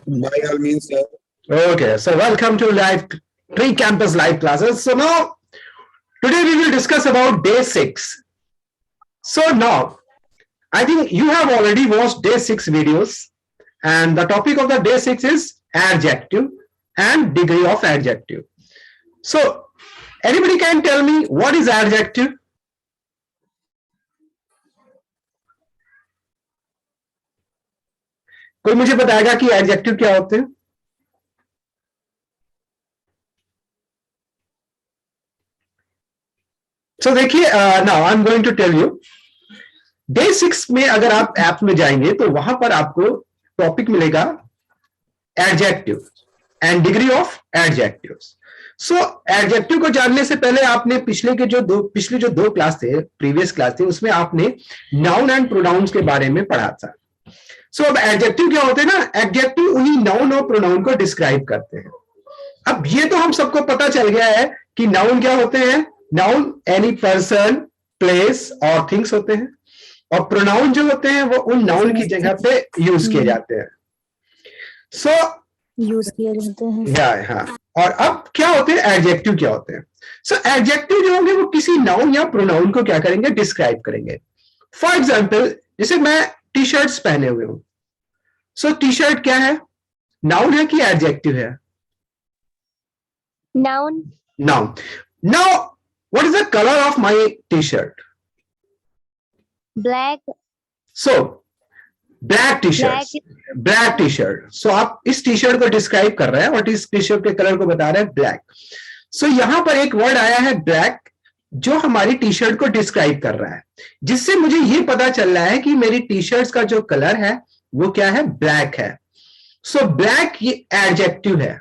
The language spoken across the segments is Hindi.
By all means, sir. Okay, so welcome to live Tree Campus live classes. So now, today we will discuss about day 6. So now, I think you have already watched day 6 videos, and the topic of the day 6 is adjective and degree of adjective. So, anybody can tell me what is adjective? कोई मुझे बताएगा कि एडजेक्टिव क्या होते हैं? So देखिए, now I am going to tell you, day 6 में अगर आप ऐप में जाएंगे तो वहां पर आपको टॉपिक मिलेगा adjective and degree of adjectives. So adjective को जानने से पहले आपने पिछले जो दो क्लास थे, प्रीवियस क्लास थे, उसमें आपने नाउन एंड प्रोनाउंस के बारे में पढ़ा था. सो अब एडजेक्टिव क्या होते हैं ना, एडजेक्टिव उन्हीं नाउन और प्रोनाउन को डिस्क्राइब करते हैं. अब ये तो हम सबको पता चल गया है कि नाउन क्या होते हैं. नाउन एनी पर्सन, प्लेस और थिंग्स होते हैं, और प्रोनाउन जो होते हैं वो उन नाउन की जगह पे यूज किए जाते हैं. सो यूज किए जाते हैं. हाँ. और अब क्या होते हैं एडजेक्टिव, क्या होते हैं. सो एडजेक्टिव जो होंगे वो किसी नाउन या प्रोनाउन को क्या करेंगे, डिस्क्राइब करेंगे. फॉर एग्जाम्पल, जैसे मैं टी शर्ट्स पहने हुए हूं. सो टी शर्ट क्या है, नाउन है कि एडजेक्टिव है? Noun. Noun. Now what is the color of my t-shirt? Black. So black t-shirt. So आप इस टी शर्ट को डिस्क्राइब कर रहे हैं और इस टी शर्ट के कलर को बता रहे हैं ब्लैक. सो यहां पर एक वर्ड आया है ब्लैक, जो हमारी टी शर्ट को डिस्क्राइब कर रहा है, जिससे मुझे ये पता चल रहा है कि मेरी टी शर्ट का जो कलर है वो क्या है, ब्लैक है. सो ब्लैक ये एडजेक्टिव है,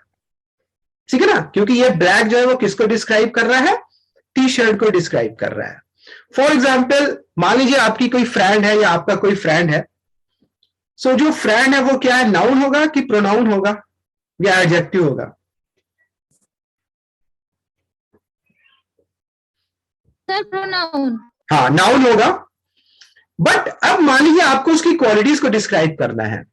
ठीक है ना, क्योंकि ये ब्लैक जो है वो किसको डिस्क्राइब कर रहा है, टी शर्ट को डिस्क्राइब कर रहा है. फॉर एग्जाम्पल, मान लीजिए आपकी कोई फ्रेंड है या आपका कोई फ्रेंड है. सो जो फ्रेंड है वो क्या है, नाउन होगा कि प्रोनाउन होगा या एडजेक्टिव होगा? Sir pronoun. हाँ, नाउन होगा. बट अब मान लीजिए आपको उसकी क्वालिटीज को डिस्क्राइब करना है.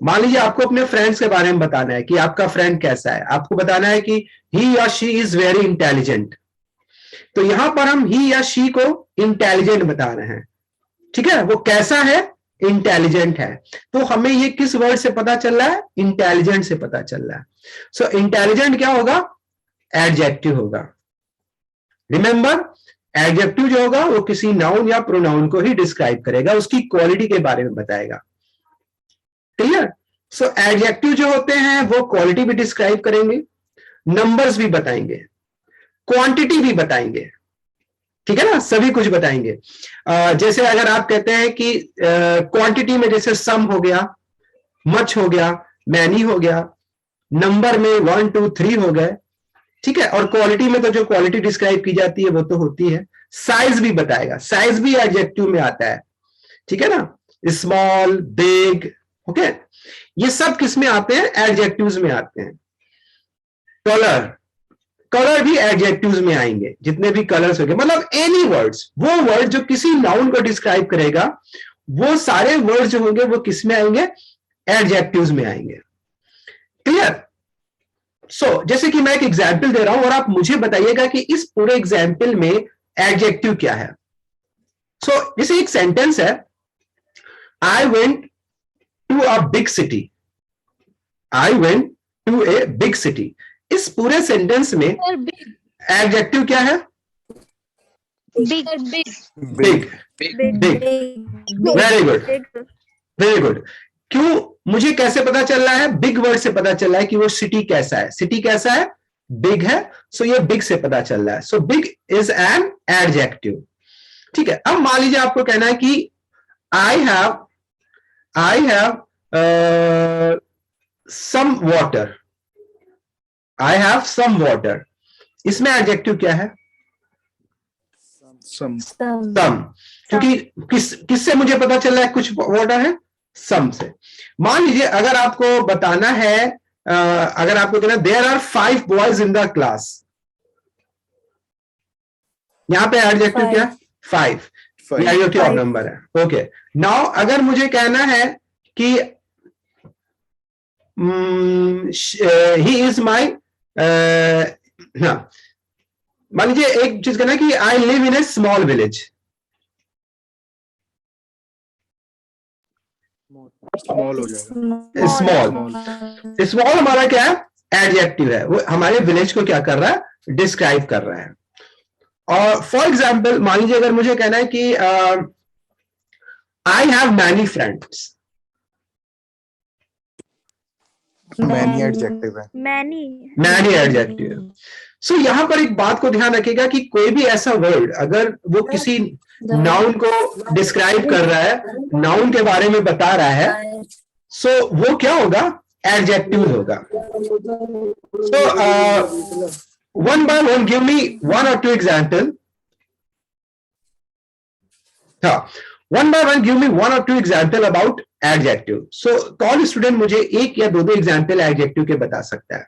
मान लीजिए आपको अपने फ्रेंड्स के बारे में बताना है कि आपका फ्रेंड कैसा है. आपको बताना है कि ही या शी इज वेरी इंटेलिजेंट. तो यहां पर हम ही या शी को इंटेलिजेंट बता रहे हैं, ठीक है. वो कैसा है, इंटेलिजेंट है. तो हमें ये किस वर्ड से पता चल रहा है, इंटेलिजेंट से पता चल रहा है. सो इंटेलिजेंट क्या होगा, एडजेक्टिव होगा. रिमेंबर, एडजेक्टिव जो होगा वो किसी नाउन या प्रोनाउन को ही डिस्क्राइब करेगा, उसकी क्वालिटी के बारे में बताएगा. क्लियर. सो एडजेक्टिव जो होते हैं वो क्वालिटी भी डिस्क्राइब करेंगे, नंबर्स भी बताएंगे, क्वांटिटी भी बताएंगे, ठीक है ना, सभी कुछ बताएंगे. जैसे अगर आप कहते हैं कि क्वांटिटी में जैसे सम हो गया, मच हो गया, मैनी हो गया, नंबर में 1 2 3 हो गए, ठीक है. और क्वालिटी में तो जो क्वालिटी डिस्क्राइब की जाती है वो तो होती है. साइज भी बताएगा, साइज भी एडजेक्टिव में आता है, ठीक है ना. स्मॉल, बिग, ओके, ये सब किस में आते हैं, एडजेक्टिव्स में आते हैं. कलर भी एडजेक्टिव्स में आएंगे, जितने भी कलर्स होंगे, मतलब एनी वर्ड्स, वो वर्ड जो किसी नाउन को डिस्क्राइब करेगा, वो सारे वर्ड्स जो होंगे वो किस में आएंगे, एडजेक्टिव्स में आएंगे. क्लियर. सो जैसे कि मैं एक एग्जांपल दे रहा हूं और आप मुझे बताइएगा कि इस पूरे एग्जांपल में एडजेक्टिव क्या है. सो जैसे एक सेंटेंस है, I went to a big city. I went to a big city. इस पूरे सेंटेंस में एडजेक्टिव क्या है, big. Big. Very good, very good. क्यों, मुझे कैसे पता चल रहा है, बिग वर्ड से पता चल रहा है कि वो सिटी कैसा है. सिटी कैसा है, बिग है. सो ये बिग से पता चल रहा है. So big is an adjective, ठीक है. अब मान लीजिए आपको कहना है कि I have some water. I have some water. इसमें एडजेक्टिव क्या है, सम. क्योंकि किससे मुझे पता चल रहा है कुछ वाटर है, सम से. मान लीजिए अगर आपको बताना है, अगर आपको कहना there are 5 boys in the class, यहां पे एडजेक्टिव क्या है, 5. एडजेक्टिव नंबर है. ओके. नाउ अगर मुझे कहना है कि ही इज माई, मान लीजिए एक चीज कहना कि I live in A small village. Small हो जाएगा। स्मॉल हमारा क्या है, एडजेक्टिव है, वो हमारे विलेज को क्या कर रहा है, डिस्क्राइब कर रहा है। और फॉर एग्जाम्पल मान लीजिए अगर मुझे कहना है कि I have many friends, many adjective है। मैनी एडजेक्टिव है। सो यहां पर एक बात को ध्यान रखिएगा कि कोई भी ऐसा वर्ड अगर वो किसी नाउन को डिस्क्राइब कर रहा है, नाउन के बारे में बता रहा है, सो वो क्या होगा, एडजेक्टिव होगा। सो one by one give me one or two example. One by one give me one or two example about adjective. So कौन स्टूडेंट मुझे एक या दो एग्जाम्पल एडजेक्टिव के बता सकता है?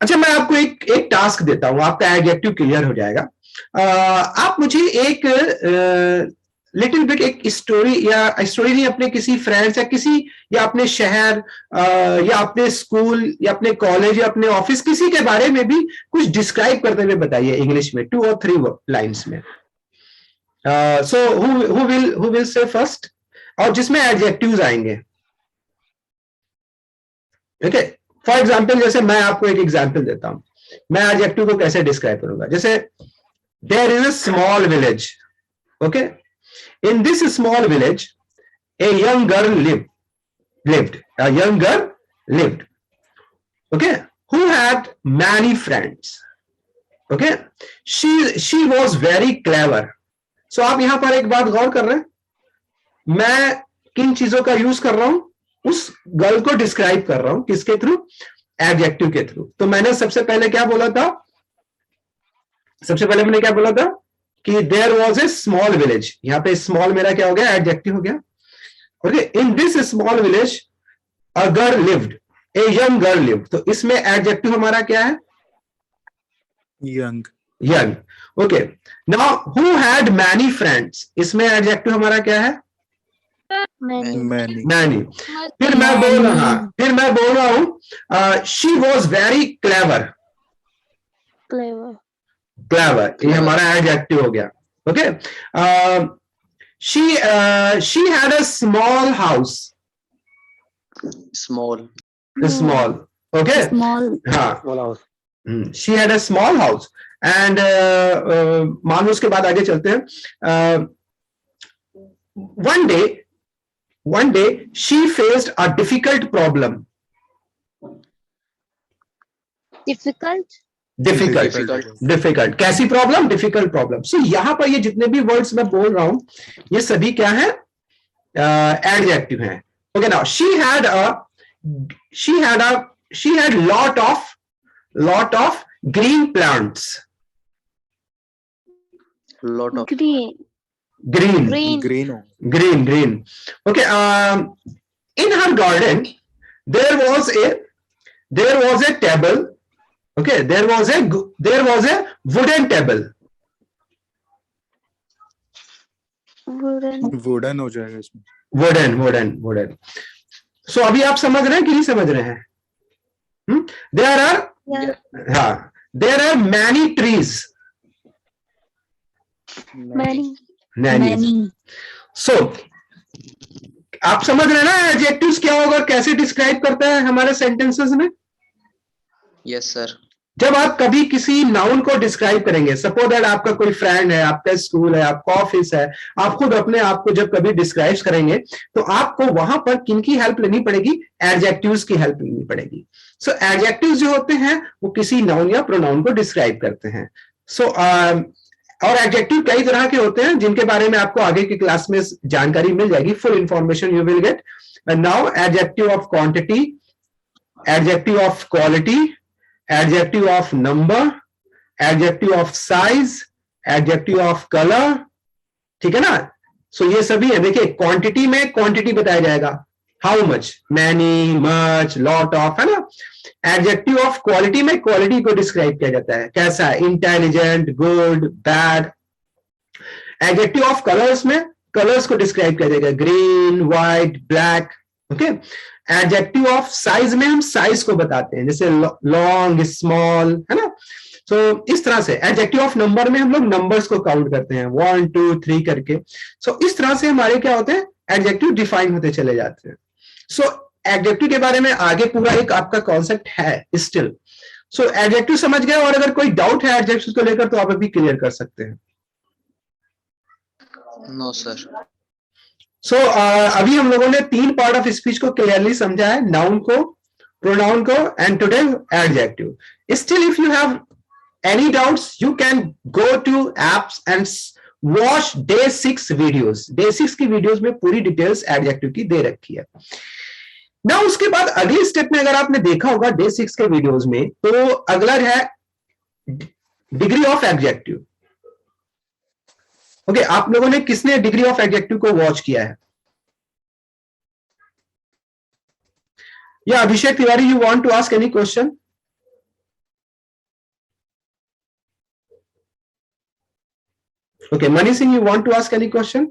अच्छा, मैं आपको एक टास्क देता हूं, आपका एडजेक्टिव क्लियर हो जाएगा। आप मुझे एक लिटिल बिट एक स्टोरी, या स्टोरी नहीं, अपने किसी फ्रेंड्स या किसी, या अपने शहर, या अपने स्कूल, या अपने कॉलेज, या अपने ऑफिस, किसी के बारे में भी कुछ डिस्क्राइब करते हुए बताइए इंग्लिश में, 2 or 3 लाइन्स में। So who will say first, और जिसमें एडजेक्टिव्स आएंगे। ओके, फॉर एग्जाम्पल जैसे मैं आपको एक एग्जाम्पल देता हूं, मैं एडजेक्टिव को कैसे डिस्क्राइब करूंगा। जैसे there is a small village, okay, in this small village a young girl lived, okay, who had many friends, okay, she was very clever. So आप यहां पर एक बात गौर कर रहे हैं, मैं किन चीजों का यूज कर रहा हूं, उस गर्ल को डिस्क्राइब कर रहा हूं, किसके थ्रू, एडजेक्टिव के थ्रू। तो मैंने सबसे पहले क्या बोला था, कि there was a small village. यहां पे स्मॉल मेरा क्या हो गया, एडजेक्टिव हो गया। Okay, in this small village a girl lived, a young girl lived. तो इसमें एडजेक्टिव हमारा क्या है, young. Okay, now who had many friends, इसमें एडजेक्टिव हमारा क्या है, मैनी। फिर मैं बोल रहा हूं शी वॉज वेरी क्लेवर, ये हमारा एडजेक्टिव हो गया। Okay, she had a small house, small, okay, हाँ, she had a small house. And मान लो उसके बाद आगे चलते हैं। one day she faced a difficult problem. Difficult कैसी प्रॉब्लम, डिफिकल्ट प्रॉब्लम। सो यहां पर ये जितने भी वर्ड्स मैं बोल रहा हूं, ये सभी क्या है, एडजेक्टिव हैं। Okay, now she had lot of green plants, green. Okay, in her garden there was a table. Okay, there was a wooden table. Wooden हो जाएगा इसमें, वुडन। सो अभी आप समझ रहे हैं कि नहीं समझ रहे हैं? there are many trees, many. So आप समझ रहे हैं ना एडजेक्टिव्स क्या होगा और कैसे डिस्क्राइब करता है हमारे सेंटेंसेस में? Yes sir. जब आप कभी किसी नाउन को डिस्क्राइब करेंगे, सपोज दैट आपका कोई फ्रेंड है, आपका स्कूल है, आपका ऑफिस है, आप खुद अपने आप को जब कभी डिस्क्राइब करेंगे तो आपको वहां पर किनकी हेल्प लेनी पड़ेगी, एडजेक्टिव्स की हेल्प लेनी पड़ेगी। सो एडजेक्टिव्स जो होते हैं वो किसी नाउन या प्रोनाउन को डिस्क्राइब करते हैं। सो और एडजेक्टिव कई तरह के होते हैं जिनके बारे में आपको आगे की क्लास में जानकारी मिल जाएगी, full information you will get. Now adjective of quantity, adjective of quality, adjective of number, adjective of size, adjective of color, ठीक है ना। सो ये सभी है। देखिए क्वांटिटी में क्वांटिटी बताया जाएगा, how much, many, much, lot of, है ना। एडजेक्टिव ऑफ क्वालिटी में क्वालिटी को डिस्क्राइब किया जाता है, कैसा है, intelligent, good, bad. Adjective of colours में कलर्स को डिस्क्राइब किया जाएगा, green, white, black. Okay. Adjective of size में हम साइज को बताते हैं, जैसे लॉन्ग, स्मॉल, है ना। तो इस तरह से एडजेक्टिव ऑफ नंबर में हम लोग नंबर्स को काउंट करते हैं 1 2 3 करके। सो इस तरह से हमारे क्या होते हैं, एडजेक्टिव डिफाइन होते चले जाते हैं। सो एडजेक्टिव के बारे में आगे पूरा एक आपका कॉन्सेप्ट है स्टिल। सो एडजेक्टिव समझ गए, और अगर कोई डाउट है एडजेक्टिव को लेकर तो आप अभी क्लियर कर सकते हैं। No sir. सो अभी हम लोगों ने 3 पार्ट ऑफ स्पीच को क्लियरली समझा है, नाउन को, प्रोनाउन को, and today adjective. Still if you have any doubts you can go to apps and watch day 6 videos। day 6 की वीडियोस में पूरी डिटेल्स एडजेक्टिव की दे रखी है ना। उसके बाद अगले स्टेप में अगर आपने देखा होगा डे 6 के वीडियोस में, तो अगला है डिग्री ऑफ एडजेक्टिव। ओके, आप लोगों ने किसने डिग्री ऑफ एडजेक्टिव को वॉच किया है? या Abhishek Tiwari, you want to ask any question? Okay, Mani Singh, you want to ask any question?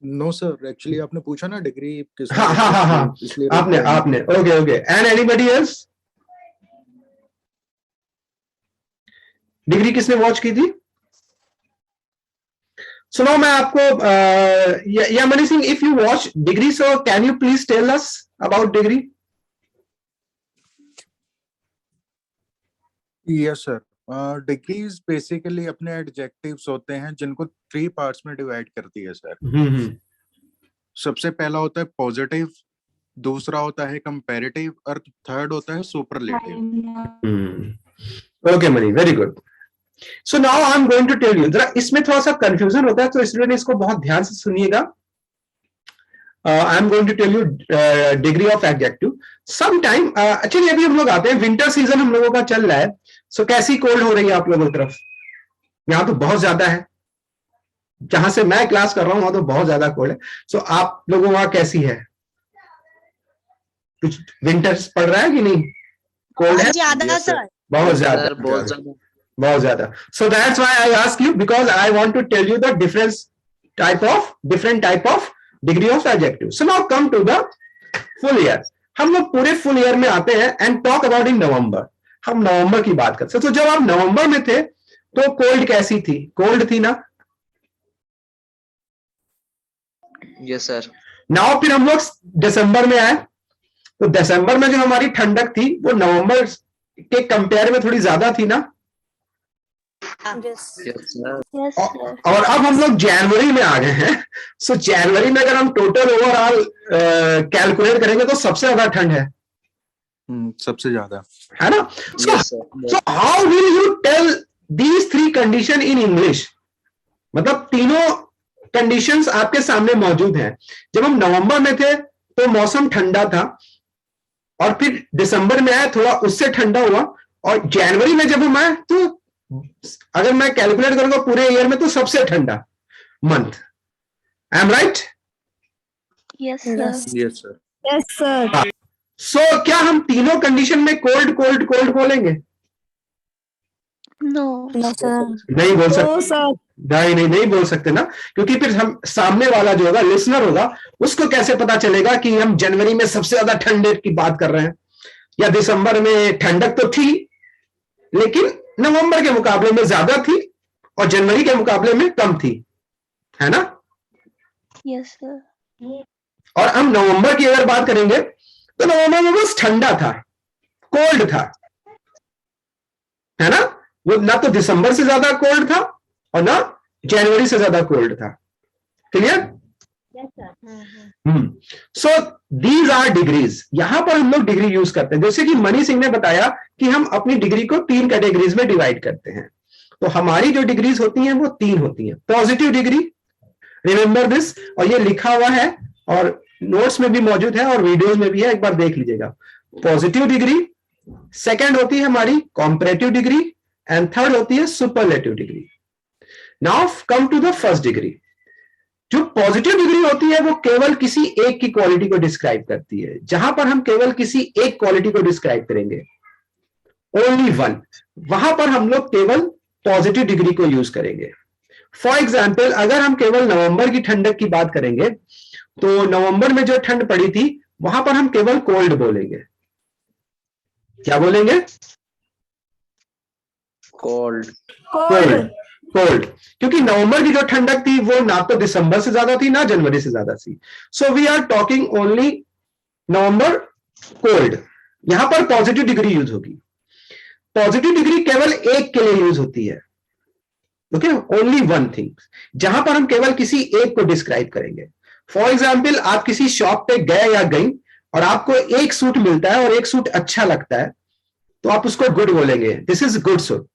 No sir, actually आपने पूछा ना डिग्री किस, हाँ, इसलिए आपने okay. And anybody else? Degree किसने वॉच की थी? सुनो, मैं आपको या Mani Singh, if you watch degree, so can you please tell us about degree? Yes sir. Degrees basically अपने एडजेक्टिव्स होते हैं जिनको 3 पार्ट्स में डिवाइड करती है सर। सबसे पहला होता है पॉजिटिव, दूसरा होता है कंपैरेटिव, और थर्ड होता है superlative. Okay Mani, very good. So now I am going to tell you, जरा इसमें थोड़ा सा कंफ्यूजन होता है, तो स्टूडेंट इसको बहुत ध्यान से सुनिएगा। I am going to tell you degree of adjective. Some time actually अभी हम लोग आते हैं, विंटर सीजन हम लोगों का चल रहा है। सो कैसी कोल्ड हो रही है आप लोगों की तरफ? यहां तो बहुत ज्यादा है, जहां से मैं क्लास कर रहा हूं वहां तो बहुत ज्यादा कोल्ड है। सो आप लोगों वहां कैसी है? कुछ विंटर्स पड़ रहा है कि नहीं? कोल्ड है ज्यादा सर, बहुत ज्यादा, बहुत ज्यादा। So that's why I ask you, because I want to tell you the different type of degree of adjective. So now come to the full year. हम लोग पूरे फुल ईयर में आते हैं and talk about in November. हम नवंबर की बात करते हैं। तो जब आप नवंबर में थे तो कोल्ड कैसी थी? कोल्ड थी ना? Yes sir. नाउ फिर हम लोग दिसंबर में आए, तो दिसंबर में जो हमारी ठंडक थी वो नवंबर के कंपेयर में थोड़ी ज्यादा थी ना? और अब हम लोग जनवरी में आ गए हैं। सो जनवरी में अगर हम टोटल ओवरऑल कैलकुलेट करेंगे तो सबसे ज्यादा ठंड है, सबसे ज्यादा, है ना? So how will you tell these 3 condition in English? मतलब तीनों कंडीशंस आपके सामने मौजूद हैं। जब हम नवंबर में थे तो मौसम ठंडा था, और फिर दिसंबर में आया थोड़ा उससे ठंडा हुआ, और जनवरी में जब हम आए तो अगर मैं कैलकुलेट करूंगा पूरे ईयर में तो सबसे ठंडा month. I am right? Yes sir, yes sir, yes sir. So क्या हम तीनों कंडीशन में कोल्ड कोल्ड कोल्ड बोलेंगे? नो सर, नहीं बोल सकते। नहीं बोल सकते ना, क्योंकि फिर हम सामने वाला जो होगा, लिसनर होगा, उसको कैसे पता चलेगा कि हम जनवरी में सबसे ज्यादा ठंड की बात कर रहे हैं, या दिसंबर में ठंडक तो थी लेकिन नवंबर के मुकाबले में ज्यादा थी और जनवरी के मुकाबले में कम थी, है ना? Yes sir. और हम नवंबर की अगर बात करेंगे तो नवंबर में बस ठंडा था, कोल्ड था, है ना? वो ना तो दिसंबर से ज्यादा कोल्ड था और ना जनवरी से ज्यादा कोल्ड था। Clear? So these are degrees. यहां पर हम लोग डिग्री यूज करते हैं, जैसे कि मनी सिंह ने बताया कि हम अपनी डिग्री को 3 कैटेगरीज में डिवाइड करते हैं। तो हमारी जो डिग्रीज होती हैं वो 3 होती हैं। पॉजिटिव डिग्री, रिमेंबर दिस, और ये लिखा हुआ है और नोट्स में भी मौजूद है और वीडियोस में भी है, एक बार देख लीजिएगा। पॉजिटिव डिग्री, सेकेंड होती है हमारी कॉम्पैरेटिव डिग्री, एंड थर्ड होती है superlative degree. Now come to the first degree. जो पॉजिटिव डिग्री होती है वो केवल किसी एक की क्वालिटी को डिस्क्राइब करती है। जहां पर हम केवल किसी एक क्वालिटी को डिस्क्राइब करेंगे, ओनली वन, वहां पर हम लोग केवल पॉजिटिव डिग्री को यूज करेंगे। फॉर एग्जाम्पल, अगर हम केवल नवंबर की ठंडक की बात करेंगे तो नवंबर में जो ठंड पड़ी थी वहां पर हम केवल कोल्ड बोलेंगे। क्या बोलेंगे? Cold. कोल्ड। कोल्ड, क्योंकि नवंबर की जो ठंडक थी वो ना तो दिसंबर से ज्यादा थी ना जनवरी से ज्यादा थी। So we are talking only November cold. यहां पर पॉजिटिव डिग्री यूज होगी। पॉजिटिव डिग्री केवल एक के लिए यूज होती है, ओके, ओनली वन थिंग, जहां पर हम केवल किसी एक को डिस्क्राइब करेंगे। फॉर एग्जाम्पल, आप किसी शॉप पे गए या गई और आपको एक सूट मिलता है और एक सूट अच्छा लगता है, तो आप उसको गुड बोलेंगे, दिस इज गुड सूट।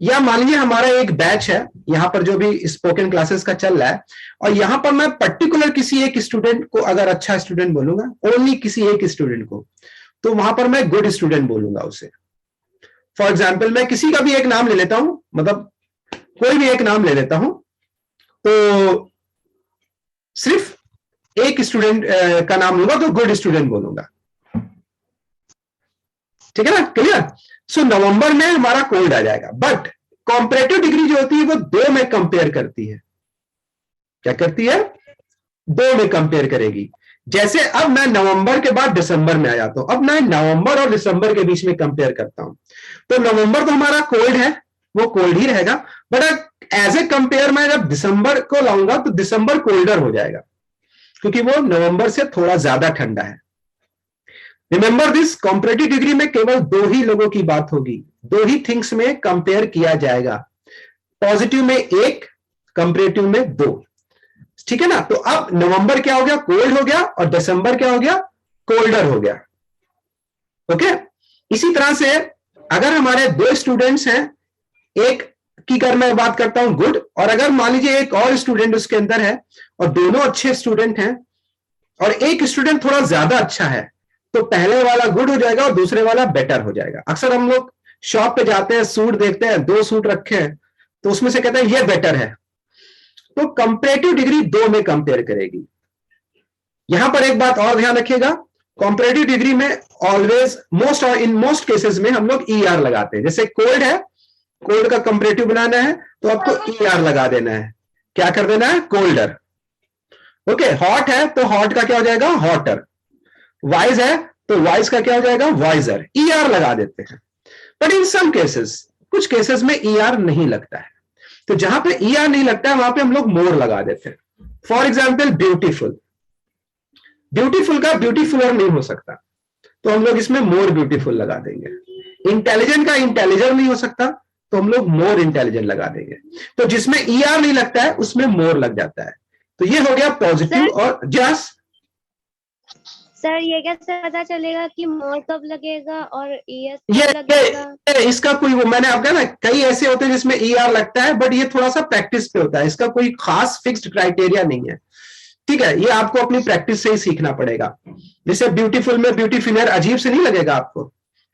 या मान लीजिए हमारा एक बैच है यहां पर जो भी स्पोकन क्लासेस का चल रहा है, और यहां पर मैं पर्टिकुलर किसी एक स्टूडेंट को अगर अच्छा स्टूडेंट बोलूंगा, ओनली किसी एक स्टूडेंट को, तो वहां पर मैं गुड स्टूडेंट बोलूंगा उसे। फॉर एग्जाम्पल, मैं किसी का भी एक नाम ले लेता हूं, मतलब कोई भी एक नाम ले लेता हूं, तो सिर्फ एक स्टूडेंट का नाम लूंगा तो गुड स्टूडेंट बोलूंगा। ठीक है ना, क्लियर? सो नवंबर में हमारा कोल्ड आ जाएगा, बट कॉम्परेटिव डिग्री जो होती है वो दो में कंपेयर करती है। क्या करती है? दो में कंपेयर करेगी। जैसे अब मैं नवंबर के बाद दिसंबर में आ जाता हूं, अब मैं नवंबर और दिसंबर के बीच में कंपेयर करता हूं, तो नवंबर तो हमारा कोल्ड है, वो कोल्ड ही रहेगा, बट एज ए कंपेयर मैं जब दिसंबर को लाऊंगा तो दिसंबर कोल्डर हो जाएगा, क्योंकि वो नवंबर से थोड़ा ज्यादा ठंडा है। रिमेंबर दिस, कॉम्परेटिव डिग्री में केवल दो ही लोगों की बात होगी, दो ही थिंग्स में कंपेयर किया जाएगा, पॉजिटिव में एक, कंपैरेटिव में दो। ठीक है ना? तो अब नवंबर क्या हो गया? कोल्ड हो गया, और दिसंबर क्या हो गया? कोल्डर हो गया। ओके, इसी तरह से अगर हमारे दो स्टूडेंट्स हैं, एक की अगर मैं बात करता हूं गुड, और अगर मान लीजिए एक और स्टूडेंट उसके अंदर है और दोनों अच्छे स्टूडेंट हैं और एक स्टूडेंट थोड़ा ज्यादा अच्छा है, तो पहले वाला गुड हो जाएगा और दूसरे वाला बेटर हो जाएगा। अक्सर हम लोग शॉप पे जाते हैं, सूट देखते हैं, दो सूट रखे हैं, तो उसमें से कहते हैं ये बेटर है। तो कंपैरेटिव डिग्री दो में कंपेयर करेगी। यहां पर एक बात और ध्यान रखिएगा, कंपैरेटिव डिग्री में ऑलवेज मोस्ट और इन मोस्ट केसेस में हम लोग ER लगाते हैं। जैसे कोल्ड है, कोल्ड का कंपैरेटिव बनाना है तो आपको ER लगा देना है। क्या कर देना है? कोल्डर। ओके, हॉट है तो हॉट का क्या हो जाएगा? हॉटर। वाइज है तो वाइज का क्या हो जाएगा? वाइजर। ER लगा देते हैं। बट इन सम केसेस, कुछ केसेस में ER नहीं लगता है, तो जहां पे ER नहीं लगता है वहां पे हम लोग मोर लगा देते हैं। फॉर एग्जाम्पल, ब्यूटीफुल, ब्यूटीफुल का ब्यूटीफुलर नहीं हो सकता, तो हम लोग इसमें मोर ब्यूटीफुल लगा देंगे। इंटेलिजेंट का इंटेलिजेंट नहीं हो सकता, तो हम लोग मोर इंटेलिजेंट लगा देंगे। तो जिसमें ER नहीं लगता है उसमें मोर लग जाता है। तो ये हो गया पॉजिटिव और जस। सर ये कैसे पता चलेगा कि मोर कब लगेगा और ES ये कब लगेगा? इसका कोई, वो मैंने आपका ना, कई ऐसे होते हैं जिसमें ER लगता है, बट ये थोड़ा सा प्रैक्टिस पे होता है, इसका कोई खास फिक्स्ड क्राइटेरिया नहीं है। ठीक है, ये आपको अपनी प्रैक्टिस से ही सीखना पड़ेगा। जैसे ब्यूटीफुल में ब्यूटीफुलर अजीब से नहीं लगेगा आपको,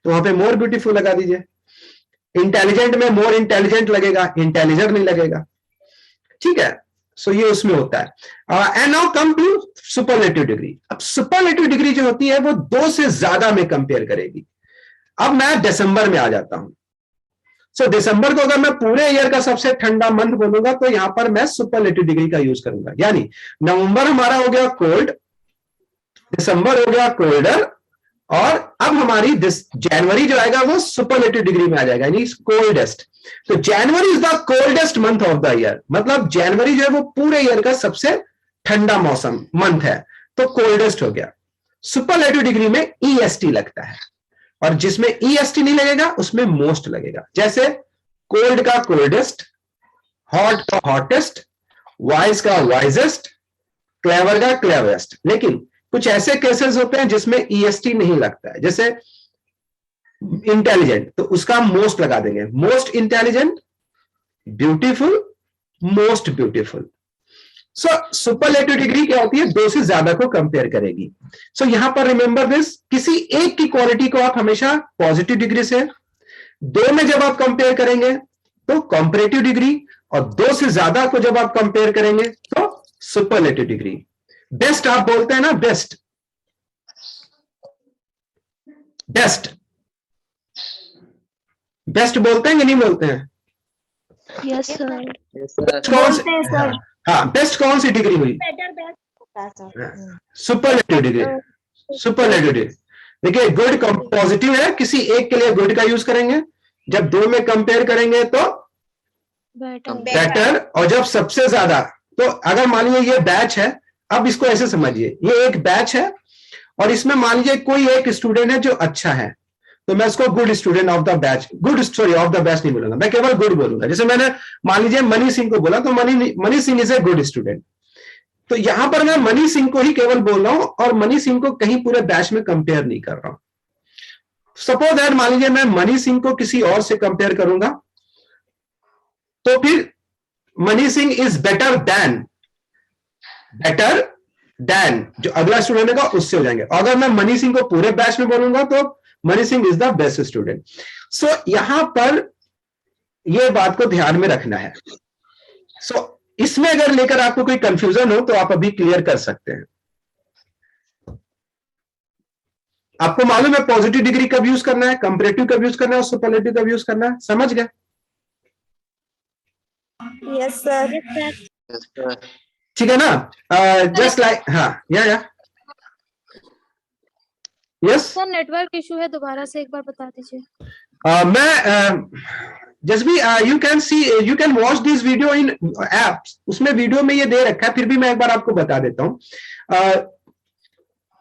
तो वहां पे मोर ब्यूटीफुल लगा दीजिए। इंटेलिजेंट में मोर इंटेलिजेंट लगेगा, इंटेलिजेंट नहीं लगेगा। ठीक है, सो ये उसमें होता है। And now come to superlative degree. अब सुपरलेटिव डिग्री जो होती है वो दो से ज्यादा में कंपेयर करेगी। अब मैं दिसंबर में आ जाता हूं। सो दिसंबर को अगर मैं पूरे ईयर का सबसे ठंडा मंथ बोलूंगा तो यहां पर मैं सुपरलेटिव डिग्री का यूज करूंगा। यानी नवंबर हमारा हो गया कोल्ड, दिसंबर हो गया कोल्डर, और अब हमारी जनवरी जो आएगा वो सुपरलेटिव डिग्री में आ जाएगा, यानी कोल्डेस्ट। तो जनवरी is the coldest month of the year, मतलब जनवरी जो है वो पूरे ईयर का सबसे ठंडा मौसम मंथ है, तो कोल्डेस्ट हो गया। सुपरलेटिव डिग्री में EST लगता है, और जिसमें EST नहीं लगेगा उसमें मोस्ट लगेगा। जैसे कोल्ड का कोल्डेस्ट, हॉट का हॉटेस्ट, वाइज का वाइजेस्ट, क्लेवर का क्लेवरेस्ट। लेकिन कुछ ऐसे केसेस होते हैं जिसमें EST नहीं लगता है, जैसे इंटेलिजेंट, तो उसका मोस्ट लगा देंगे, most intelligent, beautiful, most beautiful. So superlative degree क्या होती है? दो से ज्यादा को कंपेयर करेगी। सो यहां पर रिमेंबर दिस, किसी एक की क्वालिटी को आप हमेशा पॉजिटिव डिग्री से, दो में जब आप कंपेयर करेंगे तो कंपैरेटिव डिग्री, और दो से ज्यादा को जब आप कंपेयर करेंगे तो सुपरलेटिव डिग्री। बेस्ट आप बोलते हैं ना, बेस्ट, बेस्ट, बेस्ट बोलते हैं कि नहीं बोलते हैं? Yes sir. Yes, sir. कौन सी, हाँ, बेस्ट कौन सी डिग्री हुई? Superlative degree, superlative degree. देखिए गुड पॉजिटिव है, किसी एक के लिए गुड का यूज करेंगे, जब दो में कंपेयर करेंगे तो बेटर, और जब सबसे ज्यादा, तो अगर मान लीजिए ये बैच है, अब इसको ऐसे समझिए, ये एक बैच है और इसमें मान लीजिए कोई एक स्टूडेंट है जो अच्छा है, तो मैं उसको good student of the batch, good sorry of the batch नहीं बोलूंगा, मैं केवल गुड बोलूंगा। जैसे मैंने मान लीजिए मनी सिंह को बोला, तो Mani Singh is a good student, तो यहां पर मैं मनी सिंह को ही केवल बोल रहा हूं और मनी सिंह को कहीं पूरे बैच में कंपेयर नहीं कर रहा हूं। सपोज दैट मान लीजिए मैं मनी सिंह को किसी और से कंपेयर करूंगा, तो फिर money Singh is better than जो अगला स्टूडेंट होगा उससे हो जाएंगे। अगर मैं मनी सिंह को पूरे बैच में बोलूंगा तो Mani Singh is the best student. So यहां पर यह बात को ध्यान में रखना है। सो इसमें अगर लेकर आपको कोई कंफ्यूजन हो तो आप अभी क्लियर कर सकते हैं। आपको मालूम है पॉजिटिव डिग्री कब यूज करना है, कंपैरेटिव कब यूज करना है और सुपरलेटिव कब यूज करना है, समझ गए? Yes sir. Yes, sir. ठीक है ना? जस्ट लाइक हाँ या यस सर नेटवर्क इशू है, दोबारा से एक बार बता दीजिए। मैं जस्ट भी you can watch this video in apps, उसमें वीडियो में ये दे रखा है, फिर भी मैं एक बार आपको बता देता हूं।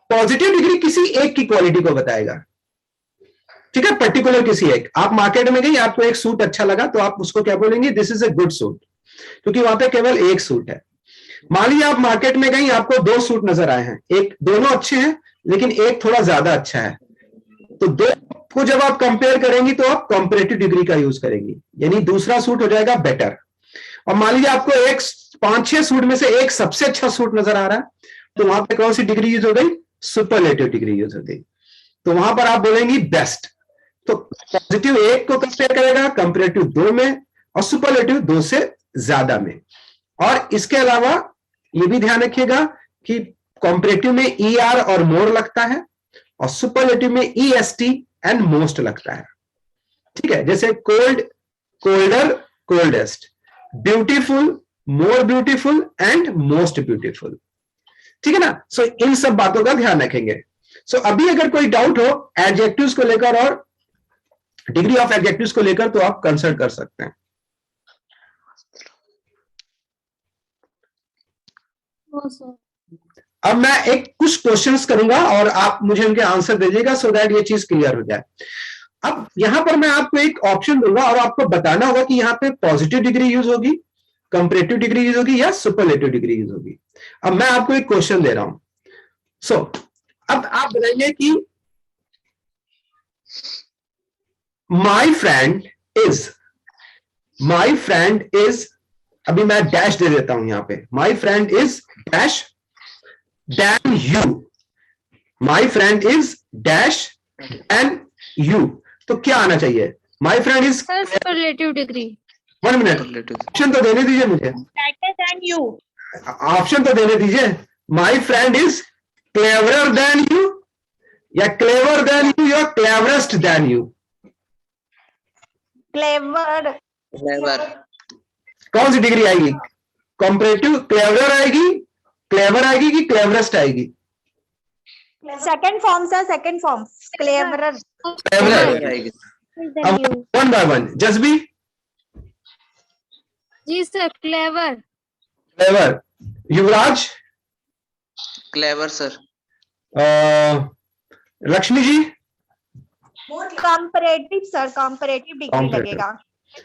पॉजिटिव डिग्री किसी एक की क्वालिटी को बताएगा, ठीक है, पर्टिकुलर किसी एक। आप मार्केट में गई, आपको एक सूट अच्छा लगा तो आप उसको क्या बोलेंगे, this is a good suit, क्योंकि वहां पे केवल एक सूट है। मान लीजिए आप मार्केट में गई, आपको दो सूट नजर आए हैं, एक दोनों अच्छे हैं लेकिन एक थोड़ा ज्यादा अच्छा है, तो दो को जब आप कंपेयर करेंगी तो आप कंपैरेटिव डिग्री का यूज करेंगी, यानी दूसरा सूट हो जाएगा बेटर। और मान लीजिए आपको एक 5-6 सूट में से एक सबसे अच्छा सूट नजर आ रहा है, तो वहां पे कौन सी डिग्री यूज हो गई, सुपरलेटिव डिग्री यूज हो गई, तो वहां पर आप बोलेंगी बेस्ट। तो पॉजिटिव एक को कंपेयर करेगा, कंपैरेटिव 2 में, और सुपरलेटिव 2 से ज्यादा में। और इसके अलावा ये भी ध्यान रखिएगा कि कंपैरेटिव में ER और मोर लगता है और सुपरलेटिव में EST एंड मोस्ट लगता है, ठीक है। जैसे cold, colder, coldest, beautiful, more beautiful and most beautiful, ठीक है ना। सो इन सब बातों का ध्यान रखेंगे। सो अभी अगर कोई डाउट हो एडजेक्टिव्स को लेकर और डिग्री ऑफ एडजेक्टिव्स को लेकर तो आप कंसल्ट कर सकते हैं। अब मैं एक कुछ क्वेश्चंस करूंगा और आप मुझे उनके आंसर दीजिएगा सो दैट ये चीज क्लियर हो जाए। अब यहां पर मैं आपको एक ऑप्शन दूंगा और आपको बताना होगा कि यहाँ पे पॉजिटिव डिग्री यूज होगी, कंपैरेटिव डिग्री यूज होगी या सुपरलेटिव डिग्री यूज होगी। अब मैं आपको एक क्वेश्चन दे रहा हूं। सो अब आप बताइए कि माई फ्रेंड इज, अभी मैं डैश दे देता हूं यहां पे, माई friend is dash than you, my friend is dash and you, तो क्या आना चाहिए, my friend is superlative degree. 1 minute, option तो देने दीजिए मुझे, बेटर देन यू, ऑप्शन तो देने दीजिए। my friend is cleverer than you या clever than you या cleverest than you, clever, Never. कौन सी डिग्री आएगी, कंपैरेटिव क्लेवर आएगी, क्लेवर आएगी कि क्लेवरेस्ट आएगी, second form sir, second form cleverer, clever आएगी। अब 1 by 1 Jazbi, ji sir clever. Clever, Yuvraj, Clever, sir. Lakshmi ji, comparative sir, comparative degree Comparative. लगेगा।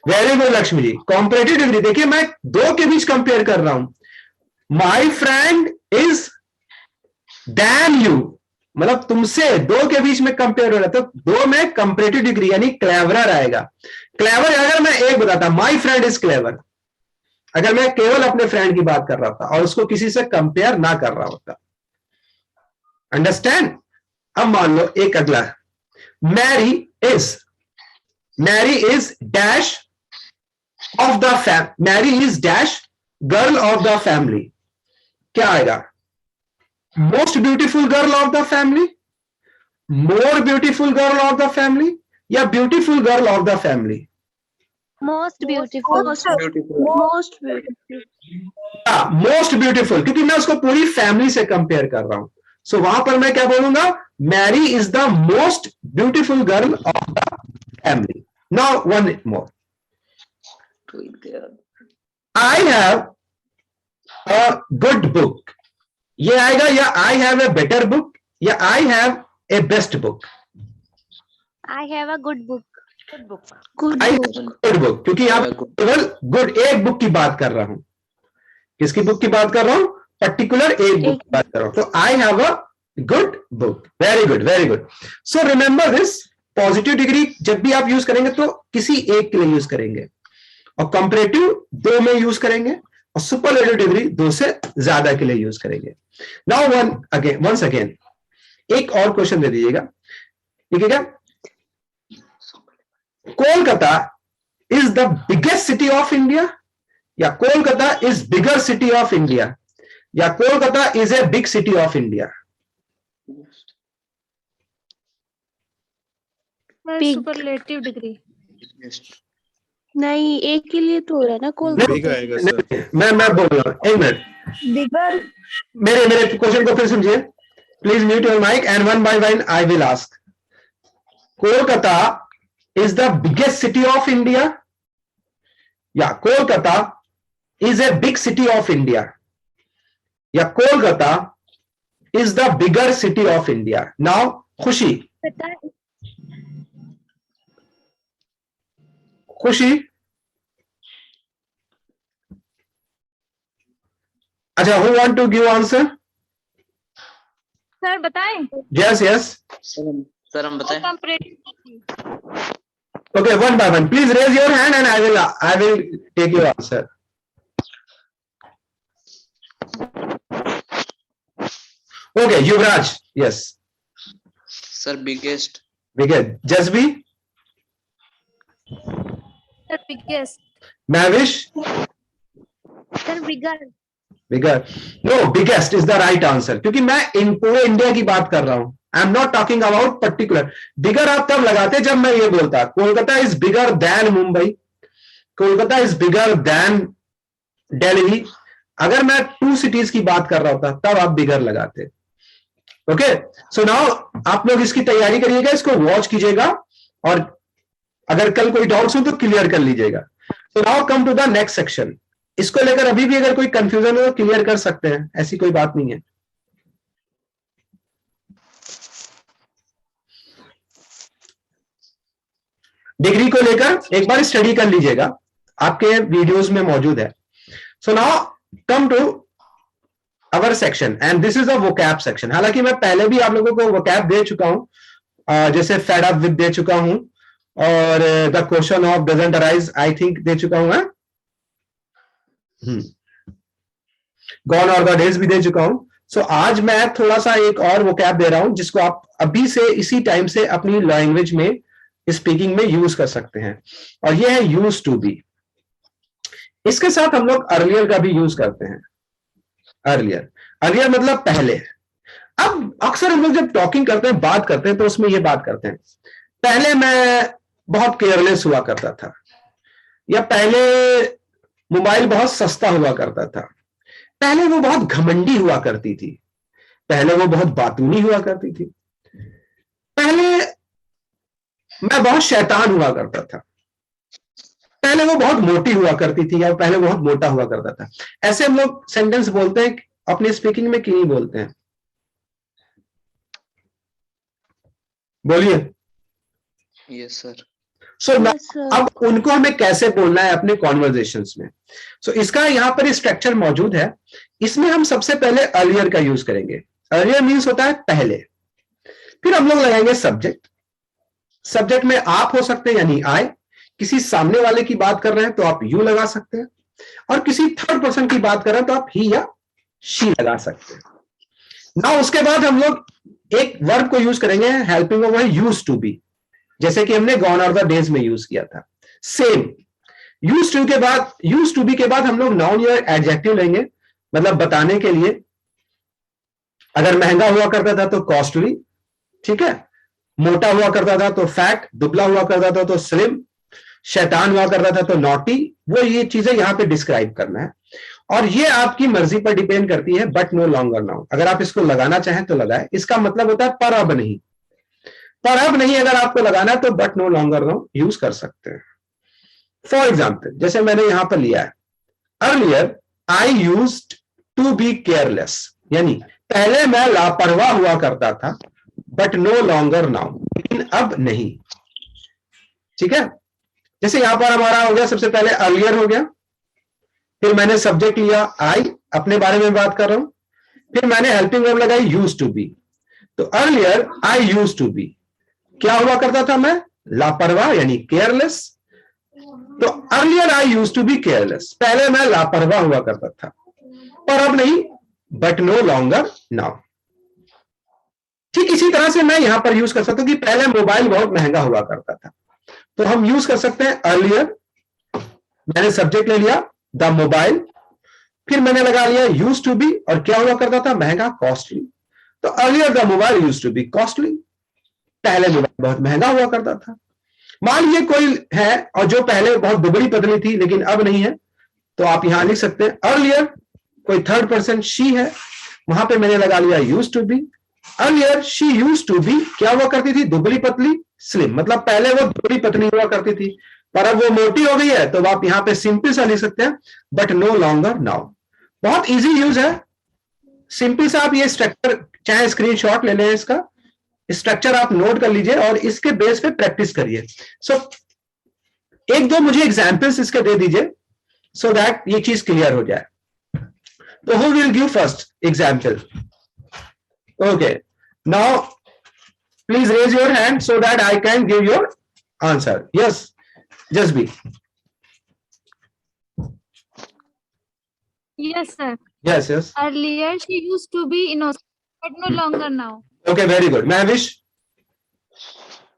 Very good Lakshmi ji, comparative degree. देखिए मैं दो के बीच कंपेयर कर रहा हूं, my friend is than you, मतलब तुमसे दो के बीच में कंपेयर हो रहा है, तो दो में कंपैरेटिव डिग्री यानी क्लेवरर आएगा। क्लेवर अगर मैं एक बताता, माई फ्रेंड इज क्लेवर, अगर मैं केवल अपने फ्रेंड की बात कर रहा था और उसको किसी से कंपेयर ना कर रहा होता, अंडरस्टैंड। अब मान लो एक अगला, Mary is dash of the family, Mary is dash girl of the family, क्या आएगा, most beautiful girl of the family, more beautiful girl of the family या beautiful girl of the family, Most beautiful. Beautiful. Most beautiful. Most beautiful, क्योंकि मैं उसको पूरी फैमिली से कंपेयर कर रहा हूं। सो वहां पर मैं क्या बोलूंगा, Mary is the most beautiful girl of the family. Now one more, I have a good book. ये आएगा या I have a better book या I have a best book. I have a good book. Good book. I good book, क्योंकि आप केवल गुड एक बुक की बात कर रहा हूं। किसकी बुक की बात कर रहा हूं? पर्टिकुलर एक बुक की बात कर रहा हूं। तो आई have a good book. Very good, very good. So remember this, positive degree जब भी आप यूज करेंगे तो किसी एक के लिए यूज करेंगे, और कंपैरेटिव दो में यूज करेंगे, और सुपरलेटिव डिग्री दो से ज्यादा के लिए यूज करेंगे। नाउ वंस अगेन एक और क्वेश्चन दे दीजिएगा, ठीक है क्या? Kolkata is the biggest city of India, या Kolkata is bigger city of India, या Kolkata is a big city of India? Big. Superlative degree. नहीं, एक के लिए तो हो रहा है ना कोलकाता। बिग आएगा सर। मैं बोल रहा हूं, एक मिनट, बिगर। मेरे क्वेश्चन को फिर समझिए। Please mute your mic and one by one I will ask. Kolkata is the biggest city of India, या Kolkata is a big city of India, या Kolkata is the bigger city of India? Now Khushi, Khushi, अच्छा, who want to give answer? Sir बताएं। यस यस, सर हम बताएं। Comparative. okay, one by one, please raise your hand and I will take your answer. Okay, Yuvraj, yes, sir biggest. Biggest. Jasbi, sir biggest. Mahvish, Sir, bigger. Bigger. No, biggest is the right answer, क्योंकि मैं इन पूरे इंडिया की बात कर रहा हूं। I am not talking about particular. Bigger आप तब लगाते जब मैं ये बोलता Kolkata is bigger than Mumbai, Kolkata is bigger than Delhi. अगर मैं 2 सिटीज की बात कर रहा होता तब आप बिगर लगाते। ओके, सो नाउ आप लोग इसकी तैयारी करिएगा, इसको वॉच कीजिएगा, और अगर कल कोई डाउट्स हो तो क्लियर कर लीजिएगा। So now come to the next section. इसको लेकर अभी भी अगर कोई कंफ्यूजन हो तो क्लियर कर सकते हैं, ऐसी कोई बात नहीं है। डिग्री को लेकर एक बार स्टडी कर लीजिएगा, आपके वीडियोस में मौजूद है। So now come to our section and this is a vocab section. हालांकि मैं पहले भी आप लोगों को वोकैब दे चुका हूं, जैसे फेड अप विद दे चुका हूं, और the question of doesn't arise I think they चुका हूं, गॉन और द डेज भी दे चुका हूं। सो आज मैं थोड़ा सा एक और वोकैब दे रहा हूं जिसको आप अभी से इसी टाइम से अपनी लैंग्वेज में स्पीकिंग में यूज कर सकते हैं, और ये है यूज टू बी। इसके साथ हम लोग अर्लियर का भी यूज करते हैं। अर्लियर मतलब पहले। अब अक्सर हम लोग जब टॉकिंग करते हैं, बात करते हैं, तो उसमें ये बात करते हैं, पहले मैं बहुत केयरलेस हुआ करता था, या पहले मोबाइल बहुत सस्ता हुआ करता था, पहले वो बहुत घमंडी हुआ करती थी, पहले वो बहुत बातूनी हुआ करती थी, पहले मैं बहुत शैतान हुआ करता था, पहले वो बहुत मोटी हुआ करती थी, या पहले बहुत मोटा हुआ करता था। ऐसे हम लोग सेंटेंस बोलते हैं अपनी स्पीकिंग में, कि नहीं बोलते हैं? बोलिए। Yes sir. सो अब उनको हमें कैसे बोलना है अपने कॉन्वर्जेशंस में। सो इसका यहां पर स्ट्रक्चर मौजूद है। इसमें हम सबसे पहले अर्लियर का यूज करेंगे। अर्लियर मीन्स होता है पहले, फिर हम लोग लगाएंगे सब्जेक्ट। सब्जेक्ट में आप हो सकते हैं यानी आई, किसी सामने वाले की बात कर रहे हैं तो आप यू लगा सकते हैं, और किसी थर्ड पर्सन की बात कर रहे हैं तो आप ही या शी लगा सकते हैं। ना उसके बाद हम लोग एक वर्ब को यूज करेंगे, helping of use to be, जैसे कि हमने गॉन और द डेज में यूज किया था। सेम यूज टू के बाद, यूज टू बी के बाद हम लोग नाउन या एडजेक्टिव लेंगे, मतलब बताने के लिए। अगर महंगा हुआ करता था तो कॉस्टली, ठीक है, मोटा हुआ करता था तो फैट, दुबला हुआ करता था तो स्लिम, शैतान हुआ करता था तो नॉटी, वो ये चीजें यहाँ पे डिस्क्राइब करना है। और ये आपकी मर्जी पर डिपेंड करती है, बट नो लॉन्गर नाउ। अगर आप इसको लगाना चाहें तो लगाए, इसका मतलब होता है पर अब नहीं। पर अब नहीं अगर आपको लगाना है तो but no longer now use कर सकते हैं। फॉर एग्जाम्पल, जैसे मैंने यहां पर लिया है, earlier I used to be careless, यानी पहले मैं लापरवाह हुआ करता था, बट नो लॉन्गर नाउ, लेकिन अब नहीं। ठीक है, जैसे यहां पर हमारा हो गया, सबसे पहले अर्लियर हो गया, फिर मैंने सब्जेक्ट लिया आई, अपने बारे में बात कर रहा हूं, फिर मैंने हेल्पिंग वर्ब लगाई यूज्ड टू बी। तो earlier I used to be, क्या हुआ करता था मैं, लापरवाह यानी केयरलेस। तो earlier I used to be careless, पहले मैं लापरवाह हुआ करता था, पर अब नहीं, बट नो लॉन्गर नाउ। ठीक इसी तरह से मैं यहां पर यूज कर सकता हूं कि पहले मोबाइल बहुत महंगा हुआ करता था, तो हम यूज कर सकते हैं अर्लियर, मैंने सब्जेक्ट ले लिया द मोबाइल, फिर मैंने लगा लिया यूज टू बी, और क्या हुआ करता था, महंगा, कॉस्टली। तो earlier the mobile use to be costly, पहले मोबाइल बहुत महंगा हुआ करता था। मान लीजिए कोई है और जो पहले बहुत दुबली पतली थी लेकिन अब नहीं है, तो आप यहां लिख सकते हैं अर्लियर, कोई थर्ड पर्सन शी है, वहां पे मैंने लगा लिया use to be. Earlier she use to be, क्या हुआ करती थी, दुबली पतली, स्लिम, मतलब पहले वो दुबली पतली हुआ करती थी पर अब वो मोटी हो गई है, तो आप यहां पे सिंपल सा लिख सकते हैं बट नो लॉन्गर नाउ। बहुत इजी यूज है, सिंपल सा। आप ये स्ट्रक्चर चाहे स्क्रीनशॉट ले लें, इसका स्ट्रक्चर आप नोट कर लीजिए और इसके बेस पे प्रैक्टिस करिए। सो एक दो मुझे एग्जांपल्स इसके दे दीजिए सो दैट ये चीज क्लियर हो जाए। तो who will give first example? Okay, now please raise your hand so that I can give your answer. Yes, just be. Yes, sir. Yes, yes. Earlier she used to be innocent, but no longer now. Okay, very good. Mahvish?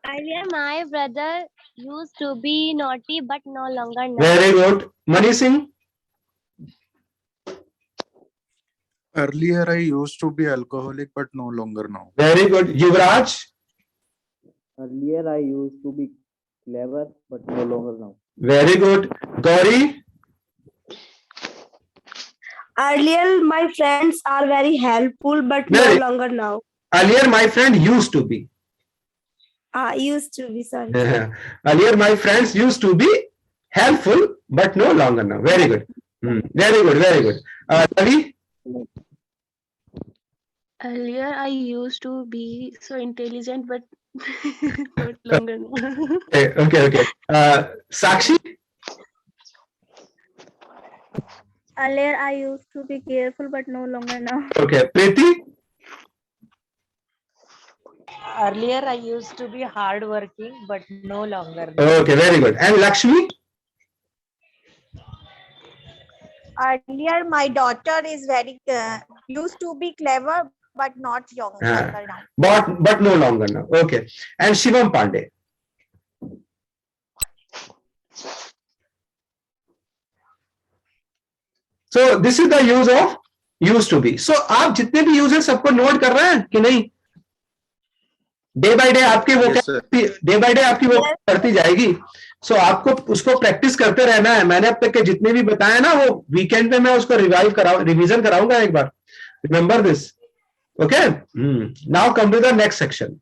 Earlier, my brother used to be naughty, but no longer now. Very good. Mani Singh? Earlier, I used to be alcoholic, but no longer now. Very good. Yuvraj? Earlier, I used to be clever, but no longer now. Very good. Gauri? Earlier, my friends are very helpful, but no Very- longer now. Earlier, my friend used to be. Used to be, sorry. Earlier, my friends used to be helpful, but no longer now. Very good. Very good. Very good. Ravi? Earlier, I used to be so intelligent, but not longer now. Okay. Sakshi? Earlier, I used to be careful, but no longer now. Okay. Preeti? Earlier, I used to be hardworking, but no longer now. Okay. Very good. And Lakshmi? Earlier, my daughter is very used to be clever, but not younger now. But no longer now. Okay. And Shivam Pandey? So this is the use of used to be. So आप जितने भी यूज है सबको नोट कर रहे हैं कि नहीं? डे बाय डे आपकी वो बढ़ती जाएगी। सो आपको उसको प्रैक्टिस करते रहना है। मैंने अब तक के जितने भी बताए ना, वो वीकेंड पे मैं उसको रिवीजन कराऊंगा एक बार। Remember this, okay? Now come to the next section,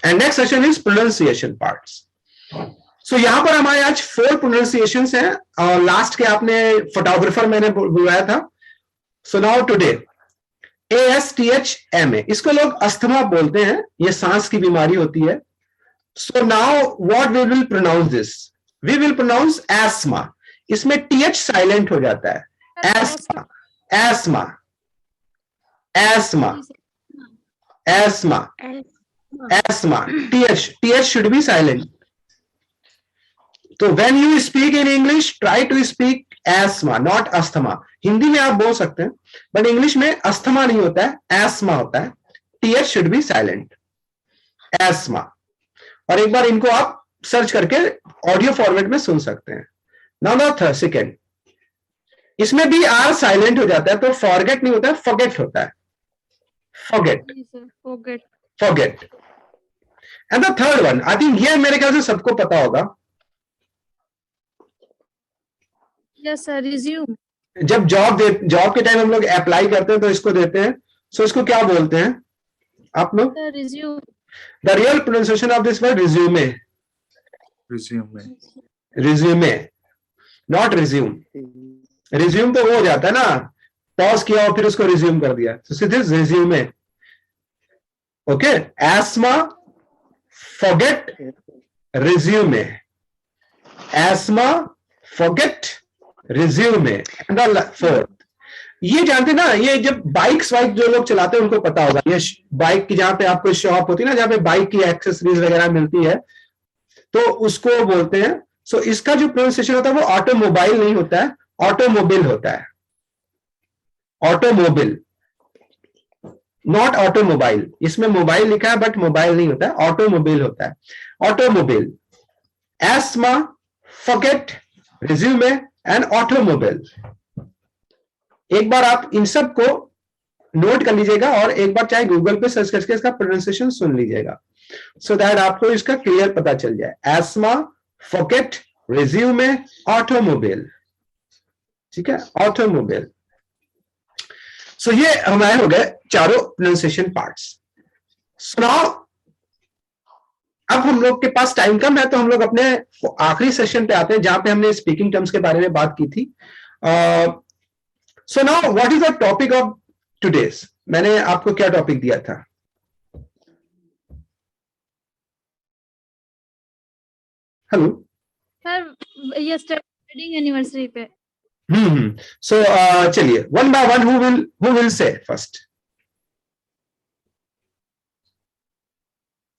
and next section is pronunciation parts. So यहां पर हमारे आज 4 प्रोनाउंसिएशंस हैं, और लास्ट के आपने फोटोग्राफर मैंने बुलाया था। सो नाउ टुडे ASTHMA, इसको लोग अस्थमा बोलते हैं, ये सांस की बीमारी होती है। So now what we will pronounce this? We will pronounce asthma. इसमें TH साइलेंट हो जाता है। Asthma, asthma, asthma, asthma, asthma. TH should be silent. तो when you speak in English, try to speak asthma, not asthma. Hindi में आप बोल सकते हैं, बट इंग्लिश में अस्थमा नहीं होता है, एस्मा होता है। TH should be silent. ESMA. और एक बार इनको आप सर्च करके ऑडियो फॉर्मेट में सुन सकते हैं। नाउ द सेकंड, इसमें भी R साइलेंट हो जाता है, तो फॉरगेट नहीं होता है, फॉरगेट होता है। Forget, Yes, sir. Forget. Forget. And the third one, I think ये मेरे ख्याल से सबको पता होगा, Yes, sir. Resume. जब जॉब के टाइम हम लोग अप्लाई करते हैं तो इसको देते हैं, सो इसको क्या बोलते हैं आप लोग? Sir, resume. The real pronunciation of this word resume, resume, not resume. Resume तो वो हो जाता है ना, पॉज किया और फिर उसको रिज्यूम कर दिया, so it is resume. Okay, ESMA, forget, resume, ESMA, forget, resume. And the fourth, ये जानते ना, ये जब बाइक्स वाइक जो लोग चलाते हैं उनको पता होगा, ये बाइक की जहां पे आपको शॉप होती है ना, जहां पे बाइक की एक्सेसरीज वगैरह मिलती है, तो उसको बोलते हैं। सो इसका जो प्रोनाउंसिएशन होता है वो ऑटोमोबाइल नहीं होता है, ऑटोमोबिल होता है, ऑटोमोबिल, नॉट ऑटोमोबाइल। इसमें मोबाइल लिखा है बट मोबाइल नहीं होता है, ऑटोमोबिल होता है, ऑटोमोबिल, एस्मा, फॉरगेट, रिज्यूमे एंड ऑटोमोबाइल। एक बार आप इन सब को नोट कर लीजिएगा और एक बार चाहे गूगल पे सर्च करके इसका प्रोनाउंसिएशन सुन लीजिएगा, सो दैट आपको इसका क्लियर पता चल जाए। एस्मा, फॉरगेट, रिज्यूमे, ऑटोमोबाइल, ठीक है, ऑटोमोबाइल। सो ये हमारे हो गए चारों प्रोनाउंसिएशन पार्ट्स। सो नाउ अब हम लोग के पास टाइम कम है, तो हम लोग अपने आखिरी सेशन पे आते हैं जहां पे हमने स्पीकिंग टर्म्स के बारे में बात की थी। सो now what is the topic of today's? मैंने आपको क्या टॉपिक दिया था? Hello Sir, yesterday wedding anniversary पे. सो चलिए one by one, who will say first?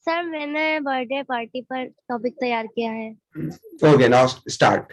Sir मैंने बर्थडे पार्टी पर टॉपिक तैयार किया है। Okay, now start.